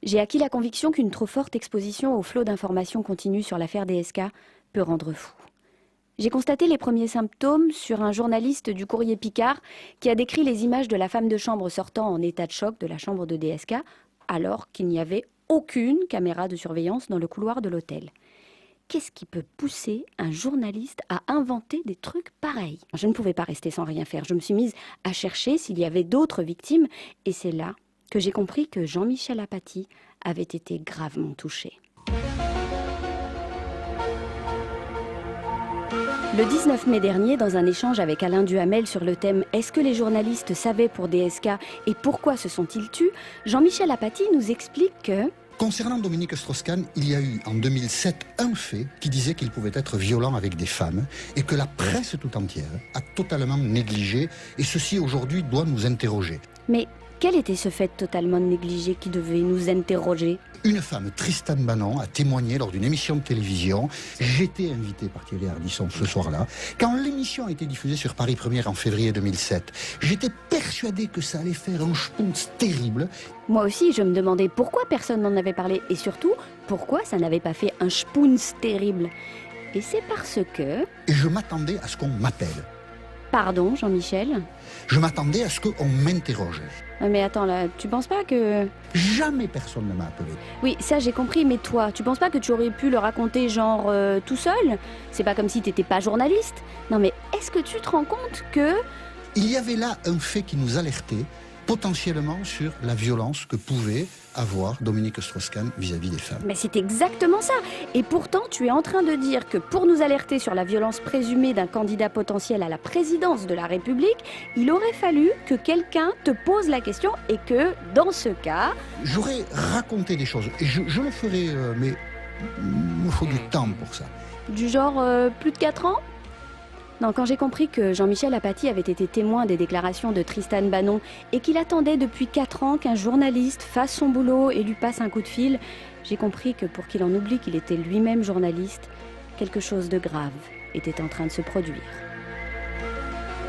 J'ai acquis la conviction qu'une trop forte exposition au flot d'informations continues sur l'affaire DSK peut rendre fou. J'ai constaté les premiers symptômes sur un journaliste du Courrier Picard qui a décrit les images de la femme de chambre sortant en état de choc de la chambre de DSK alors qu'il n'y avait aucune caméra de surveillance dans le couloir de l'hôtel. Qu'est-ce qui peut pousser un journaliste à inventer des trucs pareils? Je ne pouvais pas rester sans rien faire. Je me suis mise à chercher s'il y avait d'autres victimes et c'est là que j'ai compris que Jean-Michel Apathy avait été gravement touché. Le 19 mai dernier, dans un échange avec Alain Duhamel sur le thème « Est-ce que les journalistes savaient pour DSK et pourquoi se sont-ils tus ?», Jean-Michel Apathy nous explique que... Concernant Dominique Strauss-Kahn, il y a eu en 2007 un fait qui disait qu'il pouvait être violent avec des femmes et que la presse tout entière a totalement négligé et ceci aujourd'hui doit nous interroger. Mais quel était ce fait totalement négligé qui devait nous interroger? Une femme, Tristan Banon, a témoigné lors d'une émission de télévision. J'étais invité par Thierry Ardisson ce soir-là. Quand l'émission a été diffusée sur Paris Première en février 2007, j'étais persuadé que ça allait faire un schpunz terrible. Moi aussi, je me demandais pourquoi personne n'en avait parlé et surtout, pourquoi ça n'avait pas fait un schpunz terrible. Et c'est parce que... Et je m'attendais à ce qu'on m'appelle. Pardon, Jean-Michel? Je m'attendais à ce qu'on m'interroge. Mais attends, là, tu penses pas que... Jamais personne ne m'a appelé. Oui, ça j'ai compris, mais toi, tu penses pas que tu aurais pu le raconter genre tout seul? C'est pas comme si t'étais pas journaliste. Non mais est-ce que tu te rends compte que... Il y avait là un fait qui nous alertait potentiellement sur la violence que pouvait avoir Dominique Strauss-Kahn vis-à-vis des femmes. Mais c'est exactement ça. Et pourtant, tu es en train de dire que pour nous alerter sur la violence présumée d'un candidat potentiel à la présidence de la République, il aurait fallu que quelqu'un te pose la question et que, dans ce cas... J'aurais raconté des choses. Et je le ferai, mais il me faut du temps pour ça. Du genre plus de 4 ans? Non, quand j'ai compris que Jean-Michel Apathy avait été témoin des déclarations de Tristan Banon et qu'il attendait depuis 4 ans qu'un journaliste fasse son boulot et lui passe un coup de fil, j'ai compris que pour qu'il en oublie qu'il était lui-même journaliste, quelque chose de grave était en train de se produire.